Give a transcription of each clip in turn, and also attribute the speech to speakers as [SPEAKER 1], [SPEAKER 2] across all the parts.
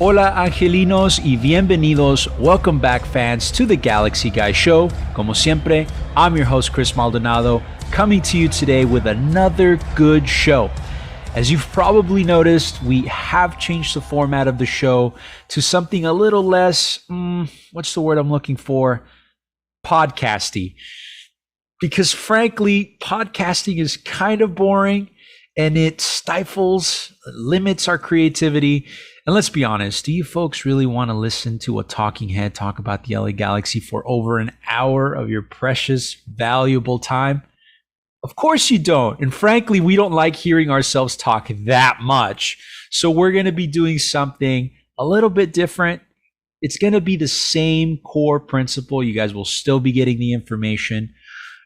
[SPEAKER 1] Hola angelinos y bienvenidos. Welcome back fans to the Galaxy Guy Show. Como siempre, I'm your host Chris Maldonado, coming to you today with another good show. As you've probably noticed, we have changed the format of the show to something a little less, what's the word I'm looking for? Podcasty. Because frankly, podcasting is kind of boring and it stifles, limits our creativity. And let's be honest, do you folks really want to listen to a talking head talk about the LA Galaxy for over an hour of your precious, valuable time? Of course you don't. And frankly, we don't like hearing ourselves talk that much. So we're going to be doing something a little bit different. It's going to be the same core principle. You guys will still be getting the information,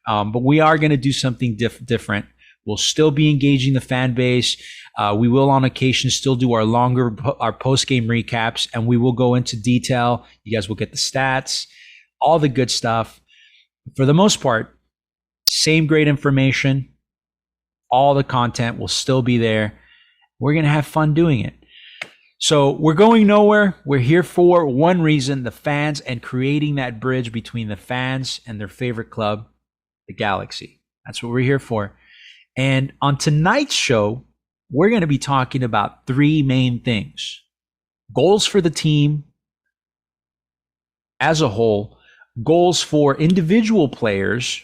[SPEAKER 1] but we are going to do something different. We'll still be engaging the fan base. We will on occasion still do our post-game recaps, and we will go into detail. You guys will get the stats, all the good stuff. For the most part, same great information. All the content will still be there. We're going to have fun doing it. So we're going nowhere. We're here for one reason, the fans, and creating that bridge between the fans and their favorite club, the Galaxy. That's what we're here for. And on tonight's show, we're going to be talking about three main things: goals for the team as a whole, goals for individual players,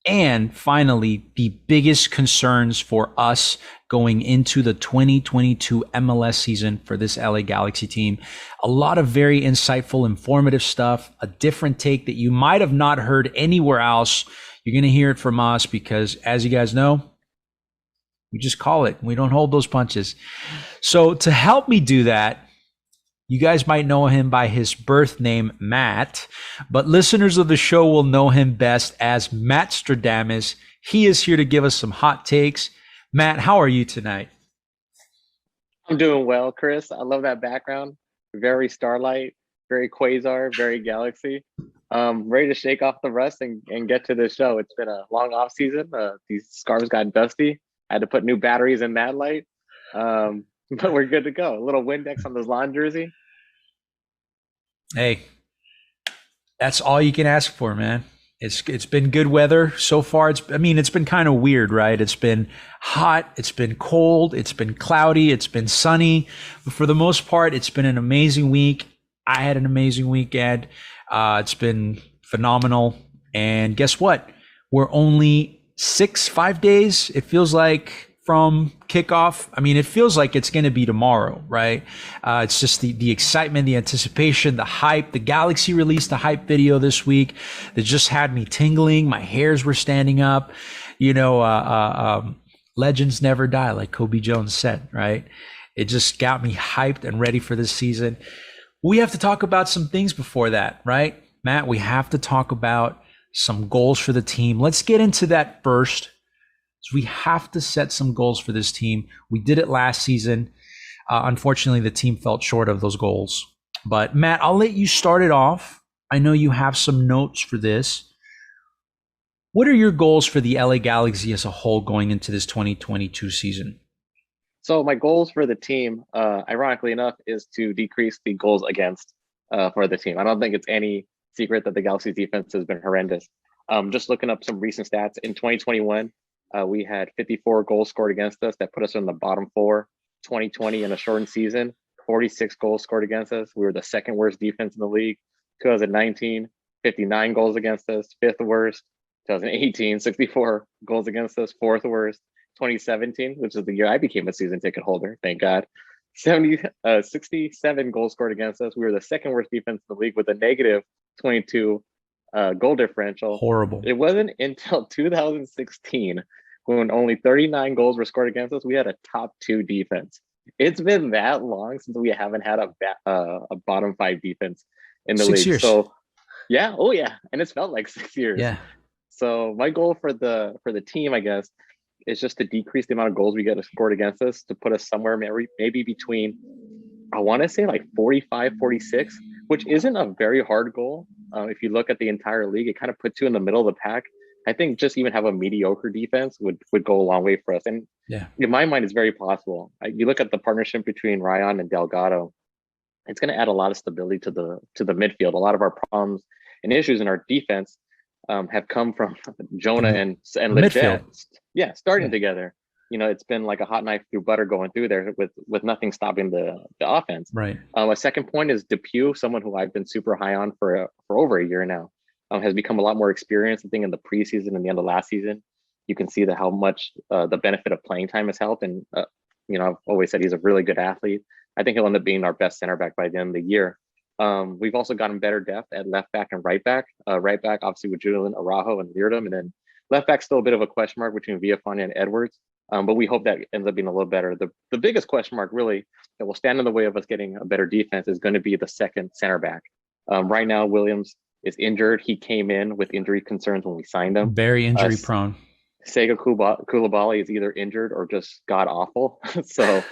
[SPEAKER 1] and finally, the biggest concerns for us going into the 2022 MLS season for this LA Galaxy team. A lot of very insightful, informative stuff, a different take that you might have not heard anywhere else. You're going to hear it from us because, as you guys know, we just call it. We don't hold those punches. So to help me do that, you guys might know him by his birth name, Matt, but listeners of the show will know him best as Matt Stradamus. He is here to give us some hot takes. Matt, how are you tonight?
[SPEAKER 2] I'm doing well, Chris. I love that background. Very Starlight, very Quasar, very Galaxy. Ready to shake off the rust and get to the show. It's been a long off season. These scarves got dusty. I had to put new batteries in Mad Light. But we're good to go. A little Windex on this lawn jersey.
[SPEAKER 1] Hey, that's all you can ask for, man. It's been good weather so far. It's been kind of weird, right? It's been hot, it's been cold, it's been cloudy, it's been sunny. But for the most part, it's been an amazing week. I had an amazing weekend. It's been phenomenal. And guess what? We're only 5 days, it feels like, from kickoff. I mean, it feels like it's going to be tomorrow, right? It's just the excitement, the anticipation, the hype. The Galaxy released a hype video this week that just had me tingling. My hairs were standing up. Legends never die, like Kobe Jones said, right? It just got me hyped and ready for this season. We have to talk about some things before that, right? Matt, we have to talk about some goals for the team. Let's get into that first. So we have to set some goals for this team. We did it last season. Unfortunately, the team fell short of those goals. But Matt, I'll let you start it off. I know you have some notes for this. What are your goals for the LA Galaxy as a whole going into this 2022 season?
[SPEAKER 2] So my goals for the team, ironically enough, is to decrease the goals against for the team. I don't think it's any secret that the Galaxy's defense has been horrendous. Just looking up some recent stats in 2021. We had 54 goals scored against us. That put us in the bottom four. 2020 in a shortened season, 46 goals scored against us. We were the second worst defense in the league. 2019, 59 goals against us, fifth worst. 2018, 64 goals against us, fourth worst. 2017, which is the year I became a season ticket holder, thank God. 67 goals scored against us. We were the second worst defense in the league with a negative 22 goal differential.
[SPEAKER 1] Horrible.
[SPEAKER 2] It wasn't until 2016 when only 39 goals were scored against us, we had a top two defense. It's been that long since we haven't had a bottom five defense in the
[SPEAKER 1] 6
[SPEAKER 2] league.
[SPEAKER 1] years.
[SPEAKER 2] So yeah, and it's felt like 6 years.
[SPEAKER 1] Yeah.
[SPEAKER 2] So my goal for the team, I guess, is just to decrease the amount of goals we get scored against us to put us somewhere maybe between, I want to say like 45, 46, which isn't a very hard goal. If you look at the entire league, it kind of puts you in the middle of the pack. I think just even have a mediocre defense would go a long way for us. And
[SPEAKER 1] yeah,
[SPEAKER 2] in my mind, it's very possible. You look at the partnership between Ryan and Delgado. it's going to add a lot of stability to the midfield. A lot of our problems and issues in our defense have come from Jonah and
[SPEAKER 1] midfield.
[SPEAKER 2] Leggett, starting together. It's been like a hot knife through butter going through there with nothing stopping the offense.
[SPEAKER 1] Right.
[SPEAKER 2] A second point is Depew, someone who I've been super high on for over a year now, has become a lot more experienced. I think in the preseason and the end of last season, you can see how much the benefit of playing time has helped. And I've always said he's a really good athlete. I think he'll end up being our best center back by the end of the year. We've also gotten better depth at left back and right back. Right back, obviously, with Julian Araujo and Leardom, and then left back still a bit of a question mark between Villafana and Edwards. But we hope that ends up being a little better. The biggest question mark, really, that will stand in the way of us getting a better defense is going to be the second center back. Right now, Williams is injured. He came in with injury concerns when we signed him.
[SPEAKER 1] Very injury prone.
[SPEAKER 2] Sega Koulibaly is either injured or just god awful. So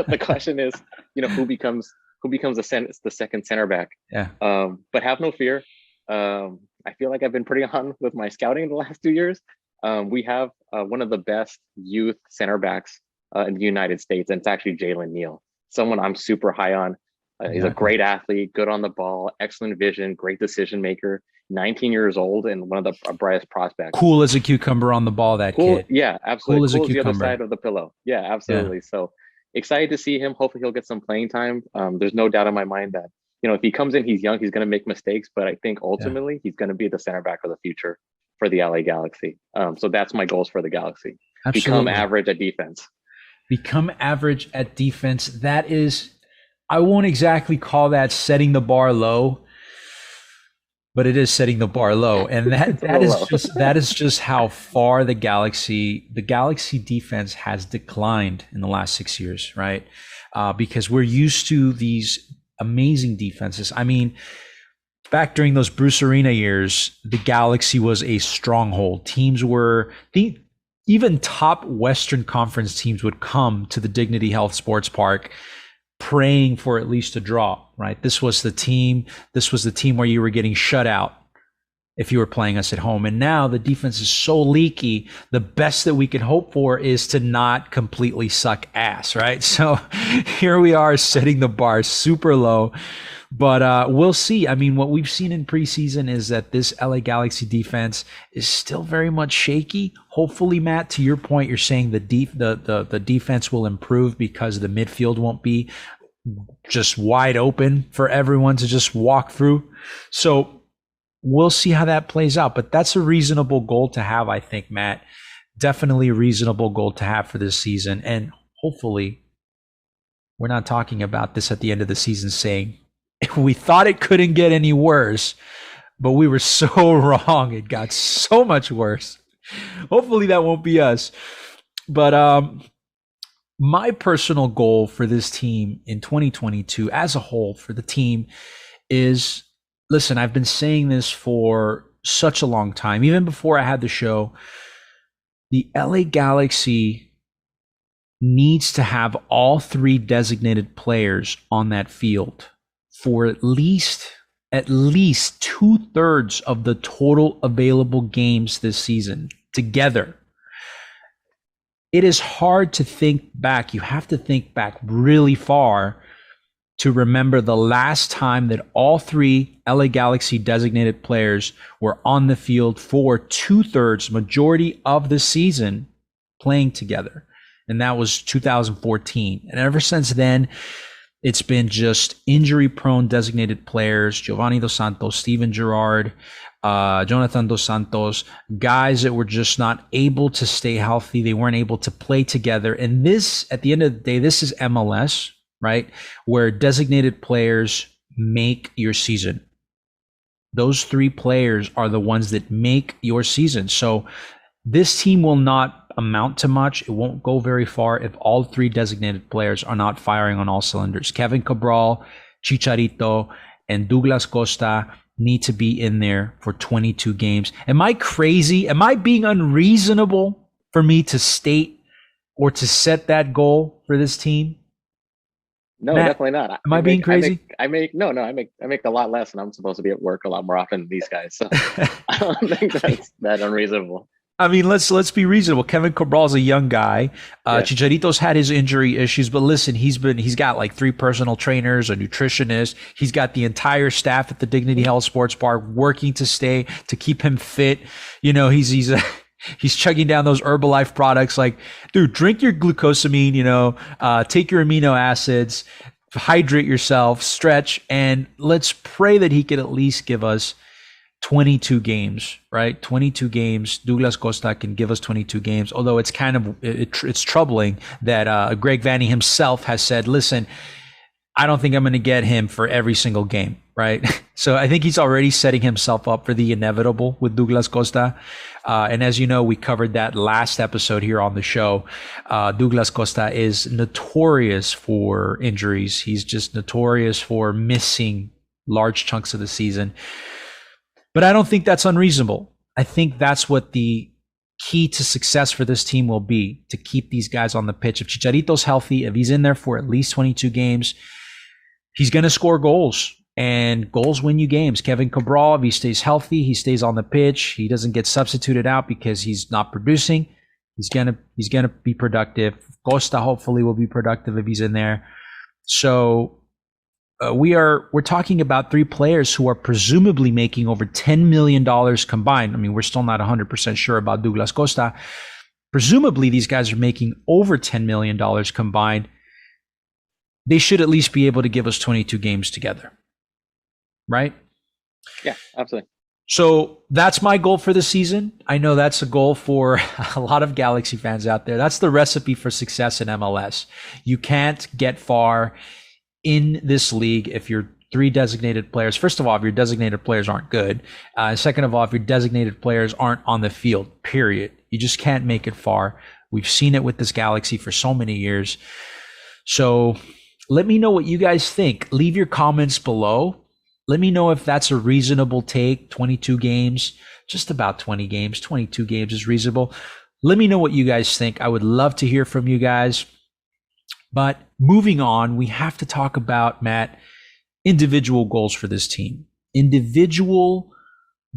[SPEAKER 2] the question is, who becomes the second center back?
[SPEAKER 1] Yeah.
[SPEAKER 2] But have no fear. I feel like I've been pretty on with my scouting in the last 2 years. We have one of the best youth center backs in the United States, and it's actually Jalen Neal, someone I'm super high on. He's a great athlete, good on the ball, excellent vision, great decision maker. 19 years old and one of the brightest prospects.
[SPEAKER 1] Cool as a cucumber on the ball, that kid.
[SPEAKER 2] Yeah, absolutely.
[SPEAKER 1] Cool as a
[SPEAKER 2] the
[SPEAKER 1] cucumber.
[SPEAKER 2] Other side of the pillow. Yeah, absolutely. Yeah. So excited to see him. Hopefully he'll get some playing time. There's no doubt in my mind that, if he comes in, he's young, he's going to make mistakes, but I think ultimately he's going to be the center back of the future for the LA Galaxy. So that's my goals for the Galaxy.
[SPEAKER 1] Absolutely.
[SPEAKER 2] Become average at defense.
[SPEAKER 1] Become average at defense. That is, I won't exactly call that setting the bar low, but it is setting the bar low. And that is just how far the Galaxy defense has declined in the last 6 years, right? Because we're used to these amazing defenses. I mean, back during those Bruce Arena years, the Galaxy was a stronghold. Even top Western Conference teams would come to the Dignity Health Sports Park praying for at least a draw, right? This was the team where you were getting shut out if you were playing us at home. And now the defense is so leaky. The best that we can hope for is to not completely suck ass, right? So here we are setting the bar super low. But we'll see. I mean, what we've seen in preseason is that this LA Galaxy defense is still very much shaky. Hopefully, Matt, to your point, you're saying the defense will improve because the midfield won't be just wide open for everyone to just walk through. So we'll see how that plays out. But that's a reasonable goal to have, I think, Matt. Definitely a reasonable goal to have for this season. And hopefully, we're not talking about this at the end of the season saying, we thought it couldn't get any worse, but we were so wrong. It got so much worse. Hopefully that won't be us. But my personal goal for this team in 2022 as a whole for the team is, listen, I've been saying this for such a long time. Even before I had the show, the LA Galaxy needs to have all three designated players on that field for at least 2/3 of the total available games this season together. It is hard to think back. You have to think back really far to remember the last time that all three LA Galaxy designated players were on the field for 2/3, majority of the season, playing together. And that was 2014. And ever since then, it's been just injury-prone designated players, Giovanni Dos Santos, Steven Gerrard, Jonathan Dos Santos, guys that were just not able to stay healthy. They weren't able to play together. And this, at the end of the day, this is MLS, right? Where designated players make your season. Those three players are the ones that make your season. So this team will not amount to much. It won't go very far if all three designated players are not firing on all cylinders. Kevin Cabral, Chicharito, and Douglas Costa need to be in there for 22 games. Am I crazy? Am I being unreasonable for me to state or to set that goal for this team?
[SPEAKER 2] No, Matt, definitely not.
[SPEAKER 1] Am I being crazy?
[SPEAKER 2] I make a lot less, and I'm supposed to be at work a lot more often than these guys. So I don't think that's that unreasonable.
[SPEAKER 1] I mean, let's be reasonable. Kevin Cabral's a young guy.
[SPEAKER 2] Yeah.
[SPEAKER 1] Chicharito's had his injury issues, but listen, he's got like 3 personal trainers, a nutritionist. He's got the entire staff at the Dignity Health Sports Bar working to keep him fit. You know, he's he's chugging down those Herbalife products. Like, dude, drink your glucosamine. You know, take your amino acids, hydrate yourself, stretch, and let's pray that he could at least give us 22 games, right? 22 games. Douglas Costa can give us 22 games, although it's kind of, it's troubling that Greg Vanney himself has said, listen, I don't think I'm going to get him for every single game, right? So I think he's already setting himself up for the inevitable with Douglas Costa. And as you know, we covered that last episode here on the show. Douglas Costa is notorious for injuries. He's just notorious for missing large chunks of the season. But I don't think that's unreasonable. I think that's what the key to success for this team will be, to keep these guys on the pitch. If Chicharito's healthy, if he's in there for at least 22 games, he's going to score goals, and goals win you games. Kevin Cabral, if he stays healthy, he stays on the pitch, he doesn't get substituted out because he's not producing, he's going to be productive. Costa hopefully will be productive if he's in there. So we're talking about 3 players who are presumably making over $10 million combined. I mean, we're still not 100% sure about Douglas Costa. Presumably, these guys are making over $10 million combined. They should at least be able to give us 22 games together, right?
[SPEAKER 2] Yeah, absolutely.
[SPEAKER 1] So that's my goal for the season. I know that's a goal for a lot of Galaxy fans out there. That's the recipe for success in MLS. You can't get far in this league if your 3 designated players, first of all, if your designated players aren't good. Second of all, if your designated players aren't on the field, period. You just can't make it far. We've seen it with this Galaxy for so many years. So let me know what you guys think. Leave your comments below. Let me know if that's a reasonable take. 22 games, just about 20 games. 22 games is reasonable. Let me know what you guys think. I would love to hear from you guys. But moving on, we have to talk about, Matt, individual goals for this team. Individual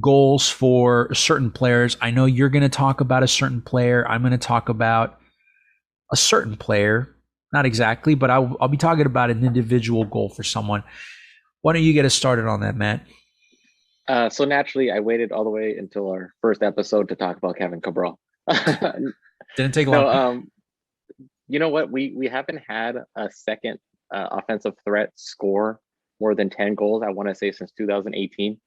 [SPEAKER 1] goals for certain players. I know you're going to talk about a certain player. I'm going to talk about a certain player. Not exactly, but I'll be talking about an individual goal for someone. Why don't you get us started on that, Matt?
[SPEAKER 2] So naturally, I waited all the way until our first episode to talk about Kevin Cabral.
[SPEAKER 1] Didn't take long.
[SPEAKER 2] No, you know what? We haven't had a second offensive threat score more than 10 goals, I want to say, since 2018.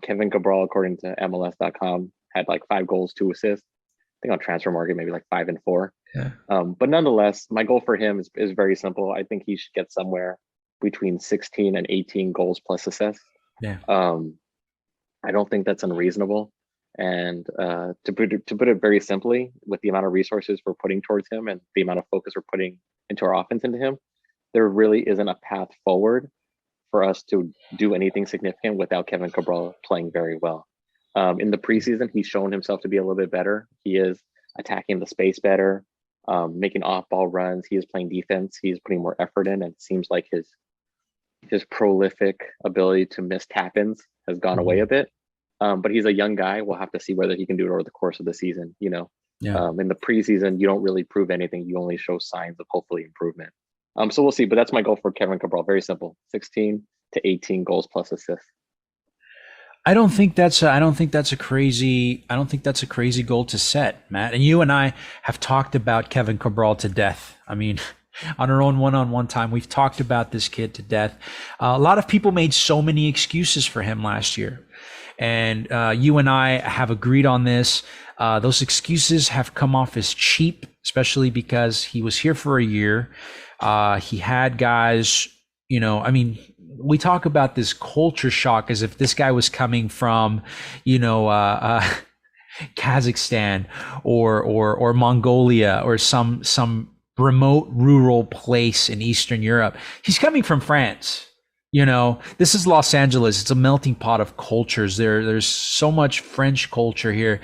[SPEAKER 2] Kevin Cabral, according to MLS.com, had like 5 goals, 2 assists. I think on Transfer Market, maybe like 5 and 4.
[SPEAKER 1] Yeah.
[SPEAKER 2] But nonetheless, my goal for him is very simple. I think he should get somewhere between 16 and 18 goals plus assists.
[SPEAKER 1] Yeah.
[SPEAKER 2] I don't think that's unreasonable. And to put it very simply, with the amount of resources we're putting towards him and the amount of focus we're putting into our offense into him, there really isn't a path forward for us to do anything significant without Kevin Cabral playing very well. In the preseason, he's shown himself to be a little bit better. He is attacking the space better, making off-ball runs. He is playing defense. He's putting more effort in, and it seems like his prolific ability to miss tap-ins has gone away a bit. But he's a young guy. We'll have to see whether he can do it over the course of the season. You know, in the preseason, you don't really prove anything. You only show signs of hopefully improvement. So we'll see. But that's my goal for Kevin Cabral. Very simple: 16 to 18 goals plus assists.
[SPEAKER 1] I don't think that's a crazy goal to set, Matt. And you and I have talked about Kevin Cabral to death. I mean, on our own one-on-one time, we've talked about this kid to death. A lot of people made so many excuses for him last year. And you and I have agreed on this. Those excuses have come off as cheap, especially because he was here for a year. He had guys, you know, I mean, we talk about this culture shock as if this guy was coming from, you know, Kazakhstan or Mongolia or some remote rural place in Eastern Europe. He's coming from France. You know, this is Los Angeles. It's a melting pot of cultures. There's so much French culture here.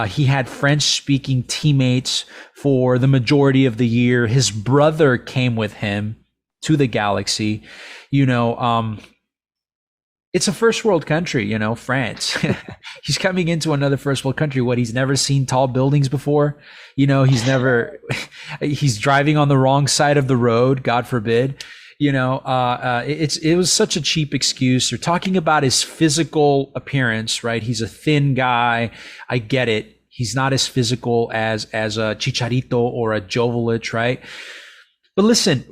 [SPEAKER 1] He had French-speaking teammates for the majority of the year. His brother came with him to the Galaxy. You know, It's a first world country, you know, France. He's coming into another first world country. What, he's never seen tall buildings before. You know, he's driving on the wrong side of the road, God forbid. You know, it was such a cheap excuse. You're talking about his physical appearance, right? He's a thin guy. I get it. He's not as physical as a Chicharito or a Joveljic, right? But listen,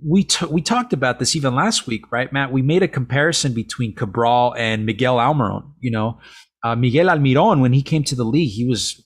[SPEAKER 1] we talked about this even last week, right, Matt? We made a comparison between Cabral and Miguel Almiron. You know, Miguel Almiron, when he came to the league, he was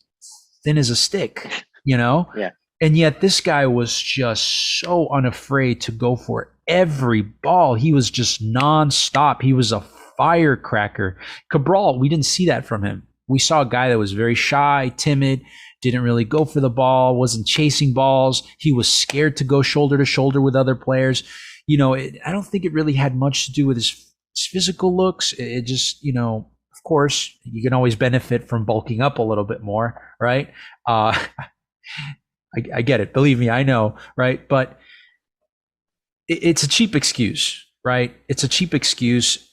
[SPEAKER 1] thin as a stick, you know?
[SPEAKER 2] Yeah.
[SPEAKER 1] And yet this guy was just so unafraid to go for every ball. He was just nonstop. He was a firecracker. Cabral, we didn't see that from him. We saw a guy that was very shy, timid, didn't really go for the ball, wasn't chasing balls. He was scared to go shoulder to shoulder with other players. You know, I don't think it really had much to do with his physical looks. It just, you know, of course, you can always benefit from bulking up a little bit more, right? I get it. Believe me, I know, right? But it's a cheap excuse, right? It's a cheap excuse.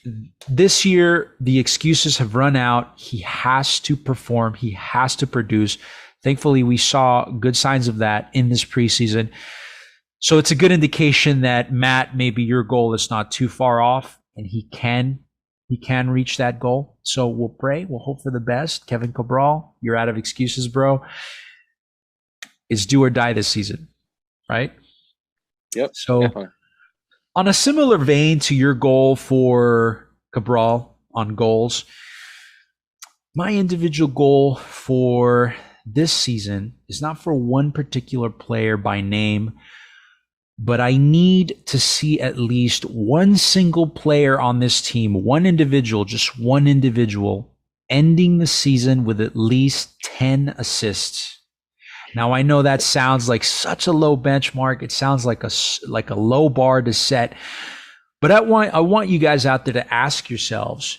[SPEAKER 1] This year, the excuses have run out. He has to perform. He has to produce. Thankfully, we saw good signs of that in this preseason. So it's a good indication that, Matt, maybe your goal is not too far off, and he can reach that goal. So we'll pray. We'll hope for the best. Kevin Cabral, you're out of excuses, bro. It's do or die this season, right?
[SPEAKER 2] Yep.
[SPEAKER 1] So
[SPEAKER 2] definitely.
[SPEAKER 1] On a similar vein to your goal for Cabral on goals, my individual goal for this season is not for one particular player by name, but I need to see at least one single player on this team, one individual, just one individual, ending the season with at least 10 assists. Now, I know that sounds like such a low benchmark. It sounds like a low bar to set. But I want you guys out there to ask yourselves,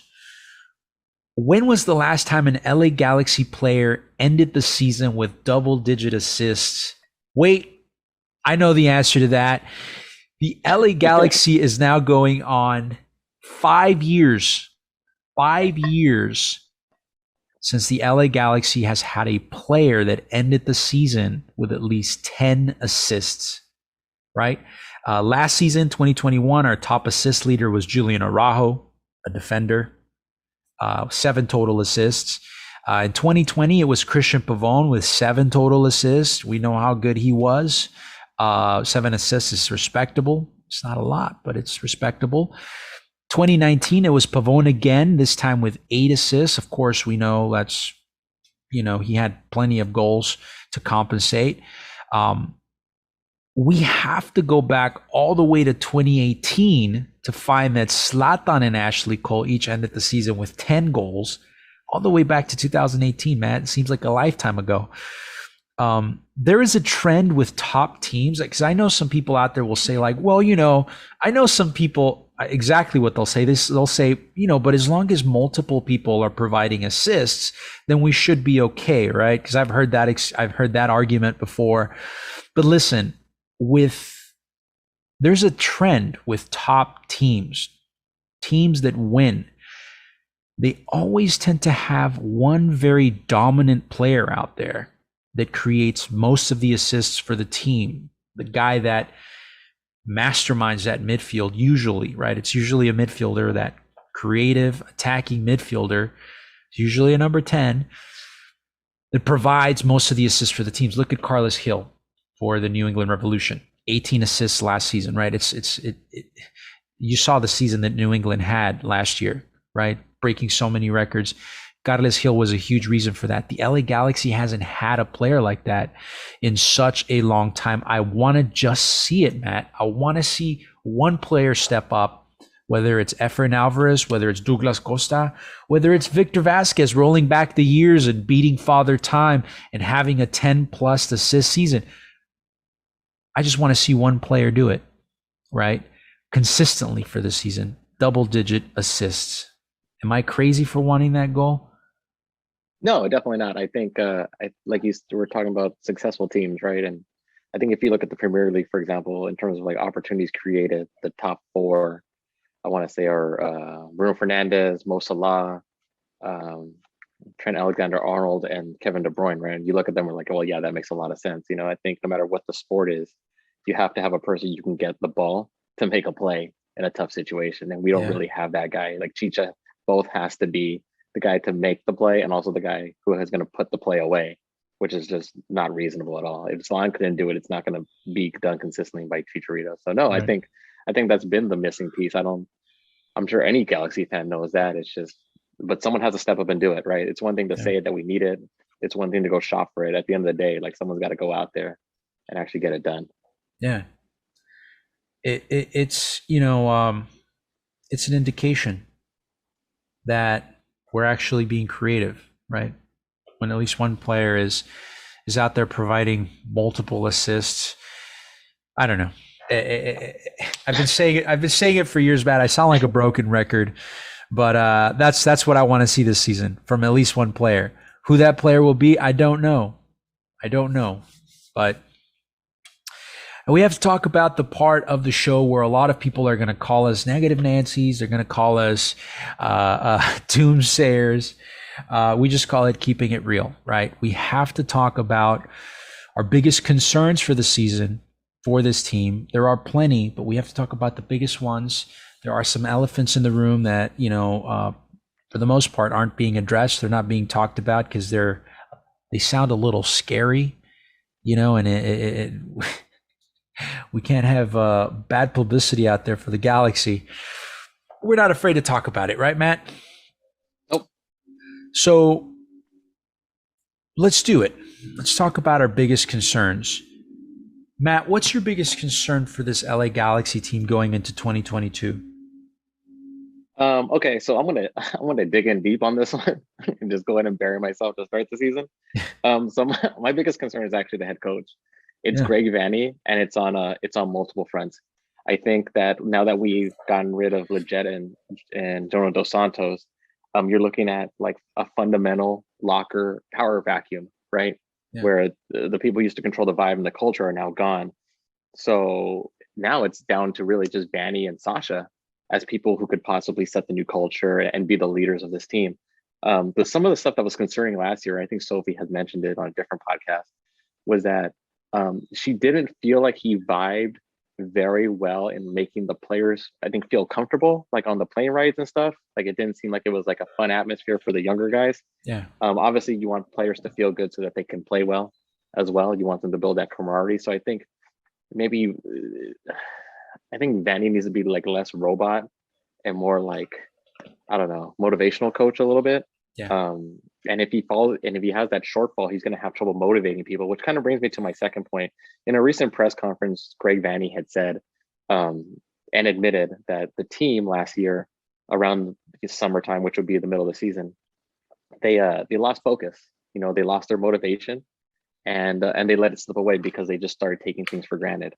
[SPEAKER 1] when was the last time an LA Galaxy player ended the season with double-digit assists? Wait, I know the answer to that. The LA Galaxy is now going on 5 years since the LA Galaxy has had a player that ended the season with at least 10 assists, right? Last season, 2021, our top assist leader was Julian Araujo, a defender, 7 total assists. In 2020, it was Christian Pavón with 7 total assists. We know how good he was. 7 assists is respectable. It's not a lot, but it's respectable. 2019, it was Pavón again, this time with 8 assists. Of course, we know that's, you know, he had plenty of goals to compensate. We have to go back all the way to 2018 to find that Zlatan and Ashley Cole each ended the season with 10 goals, all the way back to 2018, man. It seems like a lifetime ago. There is a trend with top teams, because I know some people out there will say, like, well, you know, I know some people, exactly what they'll say. They'll say, you know, but as long as multiple people are providing assists, then we should be okay, right? Because I've heard that argument before. But listen, there's a trend with top teams that win. They always tend to have one very dominant player out there that creates most of the assists for the team. The guy that masterminds that midfield usually, right? It's usually a midfielder, that creative attacking midfielder. It's usually a number 10 that provides most of the assists for the teams. Look at Carlos Gil for the New England Revolution. 18 assists last season, right? You saw the season that New England had last year, right? Breaking so many records. Carlos Gil was a huge reason for that. The LA Galaxy hasn't had a player like that in such a long time. I want to just see it, Matt. I want to see one player step up, whether it's Efrain Alvarez, whether it's Douglas Costa, whether it's Victor Vasquez rolling back the years and beating Father Time and having a 10-plus assist season. I just want to see one player do it, right? Consistently for the season, double-digit assists. Am I crazy for wanting that goal?
[SPEAKER 2] No, definitely not. I think, like you were talking about successful teams, right? And I think if you look at the Premier League, for example, in terms of like opportunities created, the top 4 I want to say are Bruno Fernandez, Mo Salah, um, Trent Alexander-Arnold, and Kevin De Bruyne, right? And you look at them, we're like, well, yeah, that makes a lot of sense. I think no matter what the sport is, you have to have a person you can get the ball to make a play in a tough situation, and we don't really have that guy. Like Chicha both has to be the guy to make the play and also the guy who is going to put the play away, which is just not reasonable at all. If Zlatan couldn't do it, it's not going to be done consistently by Chicharito. So no,
[SPEAKER 1] Right.
[SPEAKER 2] I think that's been the missing piece. I'm sure any Galaxy fan knows that. It's just, but someone has to step up and do it, right? It's one thing to say it that we need it. It's one thing to go shop for it. At the end of the day, like someone's got to go out there and actually get it done.
[SPEAKER 1] Yeah. It's it's an indication that we're actually being creative, right? When at least one player is out there providing multiple assists. I don't know. I've been saying it for years, Matt. I sound like a broken record, but that's what I want to see this season from at least one player. Who that player will be, I don't know. But we have to talk about the part of the show where a lot of people are going to call us negative Nancy's. They're going to call us doomsayers. We just call it keeping it real, right? We have to talk about our biggest concerns for the season for this team. There are plenty, but we have to talk about the biggest ones. There are some elephants in the room that, for the most part, aren't being addressed. They're not being talked about because they sound a little scary, and we can't have bad publicity out there for the Galaxy. We're not afraid to talk about it, right, Matt?
[SPEAKER 2] Nope.
[SPEAKER 1] So let's do it. Let's talk about our biggest concerns. Matt, what's your biggest concern for this LA Galaxy team going into 2022?
[SPEAKER 2] Okay, so I'm gonna dig in deep on this one and just go ahead and bury myself to start the season. So my biggest concern is actually the head coach. It's Greg Vanney, and it's on multiple fronts. I think that now that we've gotten rid of Lletget and Jonah Dos Santos, you're looking at like a fundamental locker power vacuum, right? Yeah. Where the people used to control the vibe and the culture are now gone. So now it's down to really just Vanney and Sasha as people who could possibly set the new culture and be the leaders of this team. But some of the stuff that was concerning last year, I think Sophie had mentioned it on a different podcast, was that she didn't feel like he vibed very well in making the players, I think, feel comfortable, like on the plane rides and stuff. Like it didn't seem like it was like a fun atmosphere for the younger guys.
[SPEAKER 1] Yeah.
[SPEAKER 2] Obviously, you want players to feel good so that they can play well as well. You want them to build that camaraderie. So I think maybe, I think Vanney needs to be like less robot and more like, I don't know, motivational coach a little bit.
[SPEAKER 1] Yeah.
[SPEAKER 2] And if he has that shortfall, he's going to have trouble motivating people, which kind of brings me to my second point. In a recent press conference, Greg Vanney had said and admitted that the team last year around the summertime, which would be the middle of the season, they lost focus. They lost their motivation and they let it slip away because they just started taking things for granted.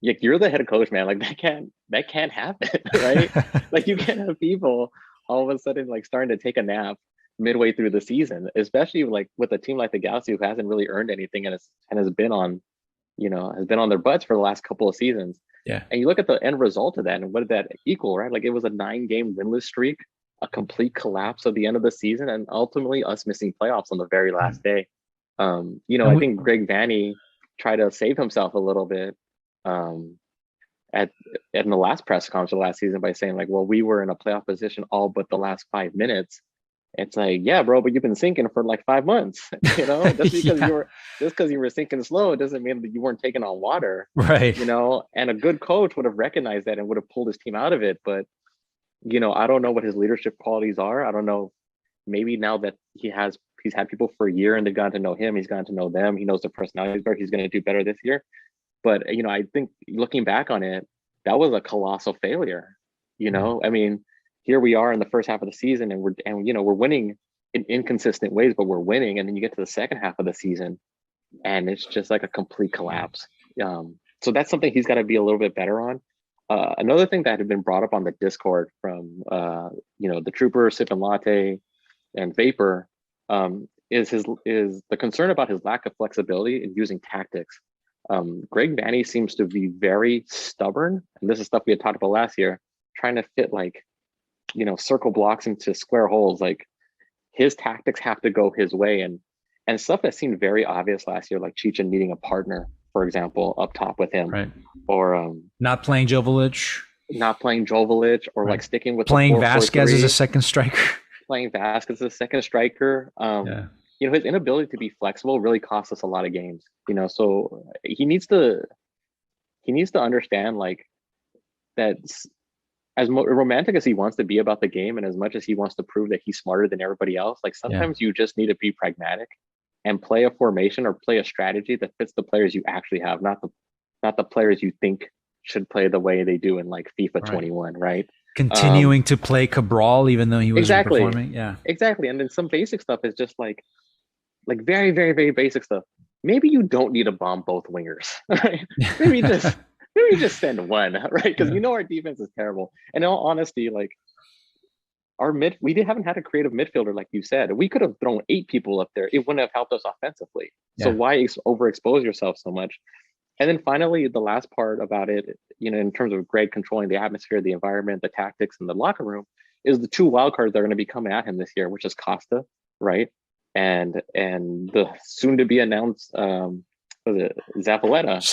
[SPEAKER 2] You're the head coach, man. Like that can't happen, right? Like you can't have people all of a sudden like starting to take a nap midway through the season, especially like with a team like the Galaxy who hasn't really earned anything and has been on their butts for the last couple of seasons.
[SPEAKER 1] Yeah.
[SPEAKER 2] And you look at the end result of that and what did that equal, right? Like it was a 9-game winless streak, a complete collapse of the end of the season, and ultimately us missing playoffs on the very last day. I think Greg Vanney tried to save himself a little bit in the last press conference of last season by saying like, well, we were in a playoff position all but the last 5 minutes. It's like, yeah, bro, but you've been sinking for like 5 months. Just because you were sinking slow, it doesn't mean that you weren't taking on water,
[SPEAKER 1] right?
[SPEAKER 2] And a good coach would have recognized that and would have pulled his team out of it. But I don't know what his leadership qualities are. I don't know. Maybe now that he's had people for a year and they've gotten to know him, he's gotten to know them. He knows their personalities better. He's going to do better this year. But I think looking back on it, that was a colossal failure. I mean, here we are in the first half of the season, and we're winning in inconsistent ways, but we're winning. And then you get to the second half of the season, and it's just like a complete collapse. So that's something he's got to be a little bit better on. Another thing that had been brought up on the Discord from the Trooper, Sip and Latte, and Vapor is the concern about his lack of flexibility in using tactics. Greg Vanney seems to be very stubborn, and this is stuff we had talked about last year, trying to fit like, circle blocks into square holes. Like his tactics have to go his way, and stuff that seemed very obvious last year, like Chicha needing a partner, for example, up top with him,
[SPEAKER 1] right?
[SPEAKER 2] Or
[SPEAKER 1] not playing Joveljic,
[SPEAKER 2] or
[SPEAKER 1] right,
[SPEAKER 2] like sticking with
[SPEAKER 1] playing
[SPEAKER 2] the 4-4-3,
[SPEAKER 1] Vasquez as a second striker.
[SPEAKER 2] playing Vasquez as a second striker.
[SPEAKER 1] Yeah.
[SPEAKER 2] His inability to be flexible really costs us a lot of games. So he needs to understand like that. As romantic as he wants to be about the game, and as much as he wants to prove that he's smarter than everybody else, like sometimes you just need to be pragmatic and play a formation or play a strategy that fits the players you actually have, not the players you think should play the way they do in like FIFA 21, right?
[SPEAKER 1] Continuing to play Cabral even though he wasn't performing. Yeah,
[SPEAKER 2] exactly. And then some basic stuff is just like very, very, very basic stuff. Maybe you don't need to bomb both wingers, right? Maybe just send one, right? Because our defense is terrible. And in all honesty, like we haven't had a creative midfielder, like you said. We could have thrown 8 people up there. It wouldn't have helped us offensively. Yeah. So why overexpose yourself so much? And then finally, the last part about it, in terms of Greg controlling the atmosphere, the environment, the tactics, and the locker room, is the 2 wild cards that are going to be coming at him this year, which is Costa, right? And the soon to be announced Zavaleta.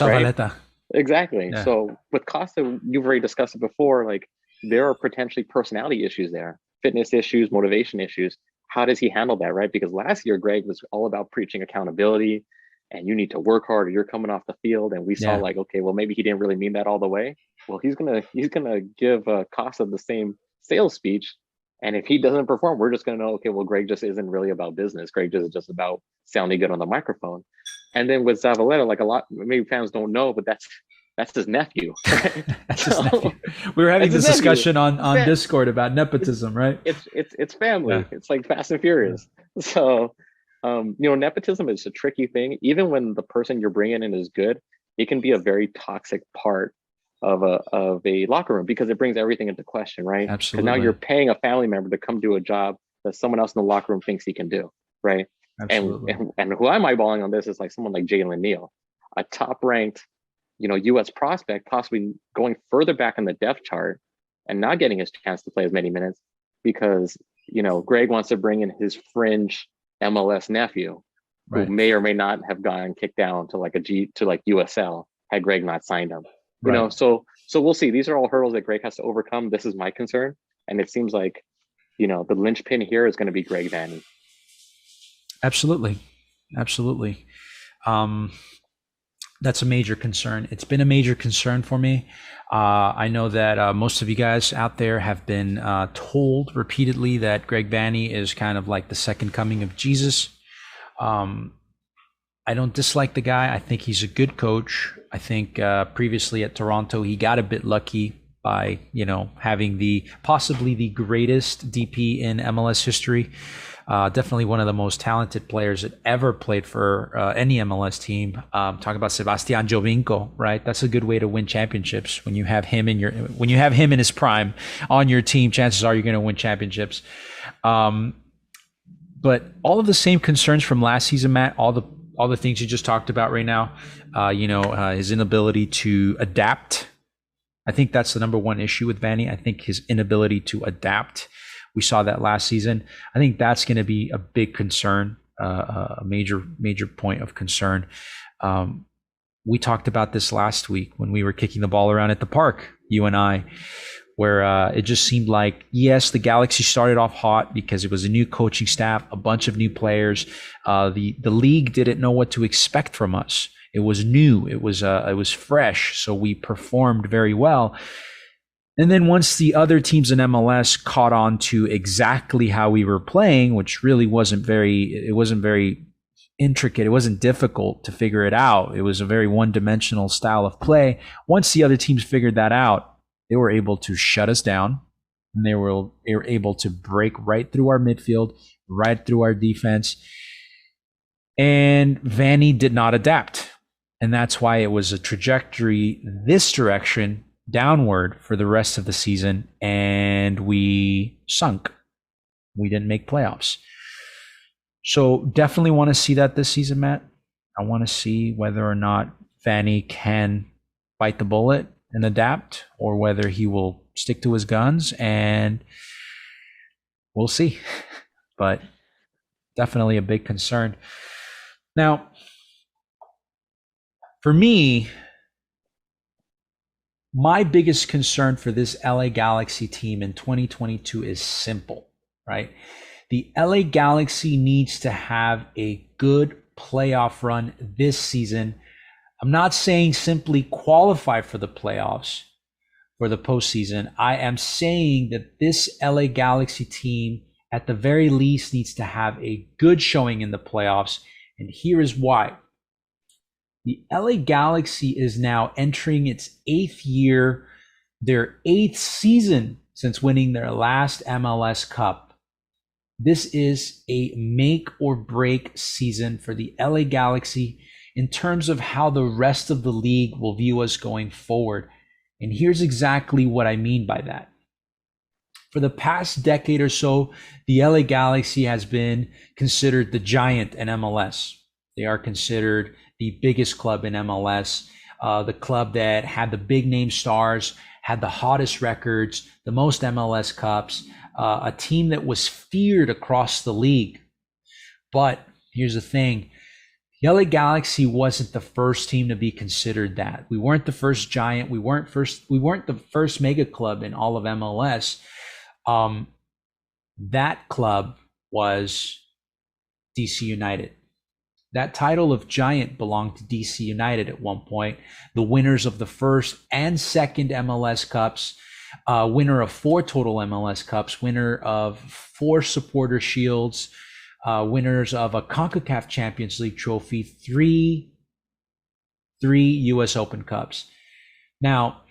[SPEAKER 2] Right? Exactly. Yeah. So with Costa, you've already discussed it before, like there are potentially personality issues there, fitness issues, motivation issues. How does he handle that, right? Because last year, Greg was all about preaching accountability and you need to work hard or you're coming off the field. And we saw like, okay, well, maybe he didn't really mean that all the way. Well, he's gonna give Costa the same sales speech. And if he doesn't perform, we're just going to know, okay, well, Greg just isn't really about business. Greg just about sounding good on the microphone. And then with Zavaleta, like maybe fans don't know, but that's his nephew. Right?
[SPEAKER 1] That's his nephew. We were having this discussion on Discord about nepotism, right?
[SPEAKER 2] It's family. Yeah. It's like Fast and Furious. So, nepotism is a tricky thing. Even when the person you're bringing in is good, it can be a very toxic part of a locker room because it brings everything into question, right?
[SPEAKER 1] Absolutely.
[SPEAKER 2] Because now you're paying a family member to come do a job that someone else in the locker room thinks he can do, right?
[SPEAKER 1] Absolutely.
[SPEAKER 2] And who I'm eyeballing on this is like someone like Jalen Neal, a top-ranked, U.S. prospect, possibly going further back in the depth chart and not getting his chance to play as many minutes because Greg wants to bring in his fringe MLS nephew, who may or may not have gotten kicked down to like USL had Greg not signed him. So we'll see. These are all hurdles that Greg has to overcome. This is my concern. And it seems like, the linchpin here is going to be Greg Vanney.
[SPEAKER 1] Absolutely. That's a major concern. It's been a major concern for me. I know that most of you guys out there have been told repeatedly that Greg Vanney is kind of like the second coming of Jesus. I don't dislike the guy. I think he's a good coach. I think previously at Toronto, he got a bit lucky by, having possibly the greatest DP in MLS history. Definitely one of the most talented players that ever played for any MLS team. Talk about Sebastian Giovinco, right? That's a good way to win championships. When you have him in his prime on your team, chances are you're going to win championships. But all of the same concerns from last season, Matt, all the things you just talked about right now, his inability to adapt. I think that's the number one issue with Vanney. I think his inability to adapt. We saw that last season. I think that's going to be a big concern, a major point of concern. We talked about this last week when we were kicking the ball around at the park, you and I, where it just seemed like, yes, the Galaxy started off hot because it was a new coaching staff, a bunch of new players. The league didn't know what to expect from us. It was new. It was fresh. So we performed very well. And then once the other teams in MLS caught on to exactly how we were playing, which really wasn't very intricate. It wasn't difficult to figure it out. It was a very one-dimensional style of play. Once the other teams figured that out, they were able to shut us down, and they were able to break right through our midfield, right through our defense. And Vanney did not adapt. And that's why it was a trajectory this direction downward for the rest of the season, and we sunk. We didn't make playoffs. So definitely want to see that this season, Matt. I want to see whether or not Fanny can bite the bullet and adapt, or whether he will stick to his guns, and we'll see. But definitely a big concern. Now, for me, my biggest concern for this LA Galaxy team in 2022 is simple, right? The LA Galaxy needs to have a good playoff run this season. I'm not saying simply qualify for the playoffs, for the postseason. I am saying that this LA Galaxy team, at the very least, needs to have a good showing in the playoffs. And here is why. The LA Galaxy is now entering its 8th year, their 8th season since winning their last MLS Cup. This is a make or break season for the LA Galaxy in terms of how the rest of the league will view us going forward. And here's exactly what I mean by that. For the past decade or so, the LA Galaxy has been considered the giant in MLS. They are considered the biggest club in MLS, the club that had the big name stars, had the hottest records, the most MLS Cups, a team that was feared across the league. But here's the thing. The LA Galaxy wasn't the first team to be considered that. We weren't the first giant. We weren't the first mega club in all of MLS. That club was DC United. That title of giant belonged to DC United at one point, the winners of the first and second MLS Cups, winner of 4 total MLS Cups, winner of 4 supporter shields, winners of a CONCACAF Champions League trophy, 3 US Open Cups. Now,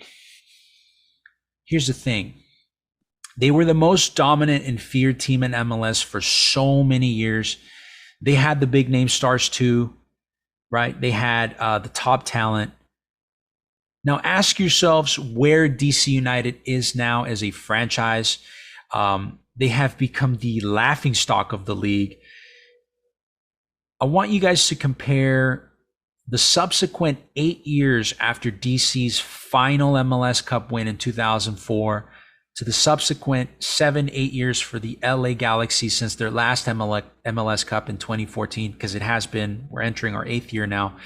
[SPEAKER 1] here's the thing. They were the most dominant and feared team in MLS for so many years. They had the big name stars too, right? They had the top talent. Now ask yourselves where DC United is now as a franchise. They have become the laughingstock of the league. I want you guys to compare the subsequent 8 years after DC's final MLS Cup win in 2004 to the subsequent 7-8 years for the LA Galaxy since their last MLS Cup in 2014, because we're entering our 8th year now.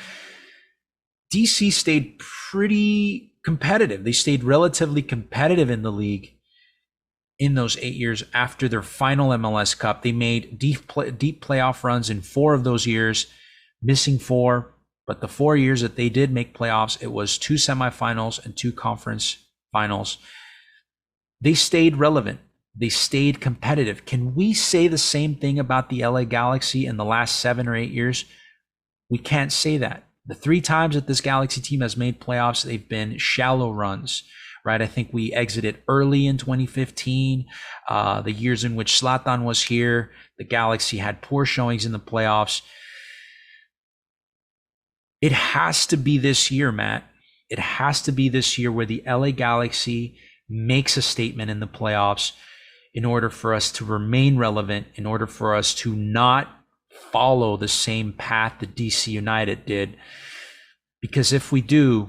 [SPEAKER 1] DC stayed pretty competitive. They stayed relatively competitive in the league in those 8 years after their final MLS Cup. They made deep playoff runs in 4 of those years, missing 4. But the 4 years that they did make playoffs, it was 2 semifinals and 2 conference finals. They stayed relevant. They stayed competitive. Can we say the same thing about the LA Galaxy in the last 7 or 8 years? We can't say that. The 3 times that this Galaxy team has made playoffs, they've been shallow runs, right? I think we exited early in 2015. The years in which Zlatan was here, the Galaxy had poor showings in the playoffs. It has to be this year, Matt. It has to be this year where the LA Galaxy makes a statement in the playoffs in order for us to remain relevant, in order for us to not follow the same path that DC United did. Because if we do,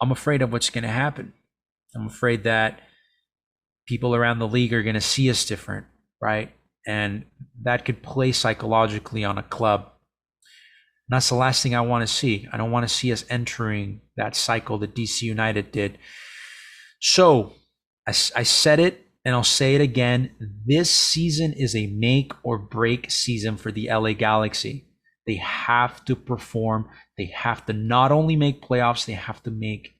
[SPEAKER 1] I'm afraid of what's going to happen. I'm afraid that people around the league are going to see us different, right? And that could play psychologically on a club. And that's the last thing I want to see. I don't want to see us entering that cycle that DC United did. So I said it, and I'll say it again. This season is a make or break season for the LA Galaxy. They have to perform. They have to not only make playoffs, they have to make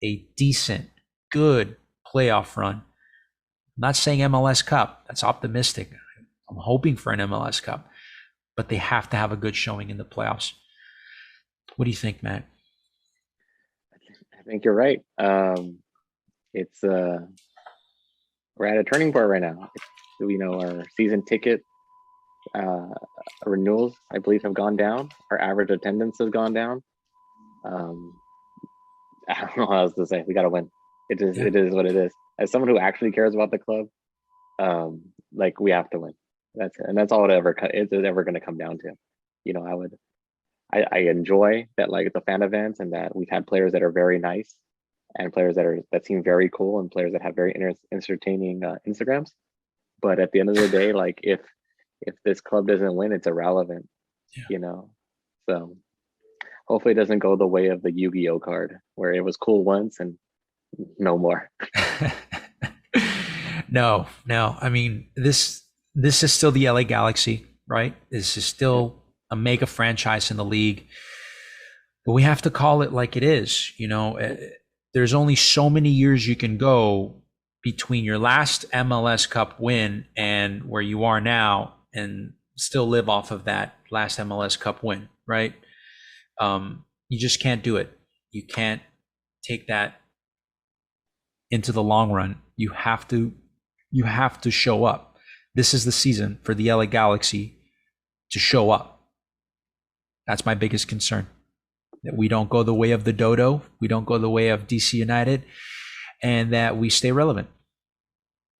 [SPEAKER 1] a decent, good playoff run. I'm not saying MLS Cup. That's optimistic. I'm hoping for an MLS Cup. But they have to have a good showing in the playoffs. What do you think, Matt?
[SPEAKER 2] I think you're right. It's we're at a turning point right now. Our season ticket renewals, I believe, have gone down. Our average attendance has gone down. I don't know how else to say. We got to win. It is what it is. As someone who actually cares about the club, we have to win. That's it, and that's all it's ever going to come down to. I enjoy that, like the fan events, and that we've had players that are very nice and players that seem very cool and players that have very entertaining Instagrams. But at the end of the day, like if this club doesn't win, it's irrelevant,
[SPEAKER 1] Yeah.
[SPEAKER 2] you know. So hopefully it doesn't go the way of the Yu-Gi-Oh card where it was cool once and no more.
[SPEAKER 1] No, no. I mean, this is still the LA Galaxy, right? This is
[SPEAKER 2] Yeah.
[SPEAKER 1] still a mega franchise in the league, but we have to call it like it is. There's only so many years you can go between your last MLS Cup win and where you are now, and still live off of that last MLS Cup win, right? You just can't do it. You can't take that into the long run. You have to show up. This is the season for the LA Galaxy to show up. That's my biggest concern. That we don't go the way of the dodo, we don't go the way of DC United, and that we stay relevant.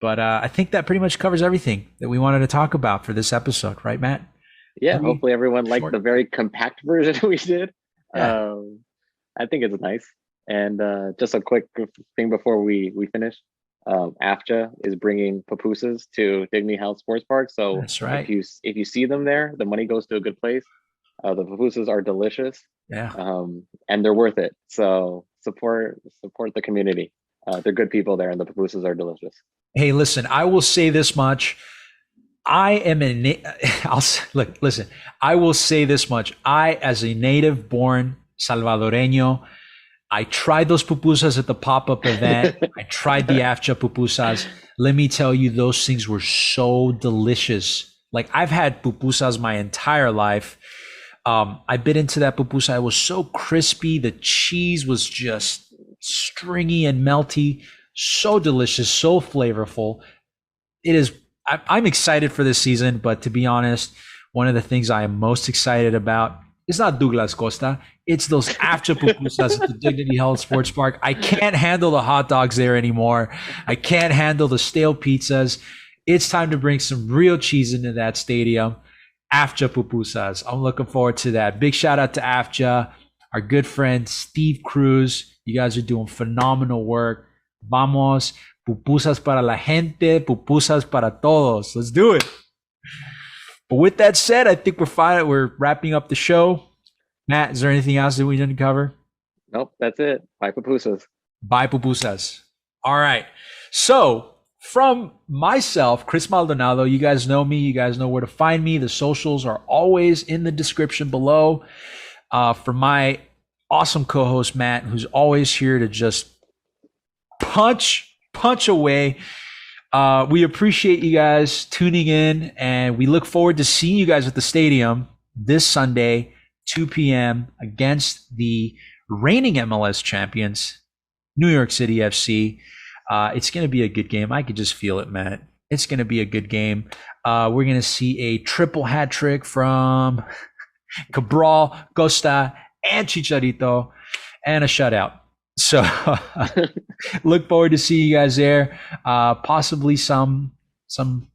[SPEAKER 1] But I think that pretty much covers everything that we wanted to talk about for this episode, right, Matt?
[SPEAKER 2] Yeah, hopefully everyone liked
[SPEAKER 1] short.
[SPEAKER 2] the very compact version we did.
[SPEAKER 1] Yeah.
[SPEAKER 2] I think it's nice. And just a quick thing before we finish. AFCHA is bringing pupusas to Dignity Health Sports Park. So
[SPEAKER 1] That's right.
[SPEAKER 2] if you see them there, the money goes to a good place. The pupusas are delicious.
[SPEAKER 1] Yeah.
[SPEAKER 2] And they're worth it. So support the community. They're good people there, and the pupusas are delicious.
[SPEAKER 1] Hey, listen, I will say this much. Listen, I will say this much. I, as a native born Salvadoreño, I tried those pupusas at the pop-up event. I tried the AFCHA pupusas. Let me tell you, those things were so delicious. Like, I've had pupusas my entire life. I bit into that pupusa. It was so crispy. The cheese was just stringy and melty. So delicious, so flavorful. It is. I'm excited for this season, but to be honest, one of the things I am most excited about is not Douglas Costa. It's those AFCHA pupusas at the Dignity Health Sports Park. I can't handle the hot dogs there anymore. I can't handle the stale pizzas. It's time to bring some real cheese into that stadium. AFCHA pupusas. I'm looking forward to that. Big shout out to AFCHA, our good friend Steve Cruz. You guys are doing phenomenal work. Vamos, pupusas para la gente, pupusas para todos. Let's do it. But with that said, I think we're fine. We're wrapping up the show. Matt, is there anything else that we didn't cover?
[SPEAKER 2] Nope, that's it. Bye pupusas.
[SPEAKER 1] Bye pupusas. All right. So from myself, Chris Maldonado, you guys know me. You guys know where to find me. The socials are always in the description below. For my awesome co-host, Matt, who's always here to just punch away. We appreciate you guys tuning in, and we look forward to seeing you guys at the stadium this Sunday, 2 p.m. against the reigning MLS champions, New York City FC. It's going to be a good game. I could just feel it, Matt. It's going to be a good game. We're going to see a triple hat trick from Cabral, Costa, and Chicharito, and a shutout. So look forward to seeing you guys there. Possibly some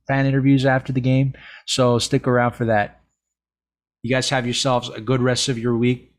[SPEAKER 1] fan interviews after the game. So stick around for that. You guys have yourselves a good rest of your week.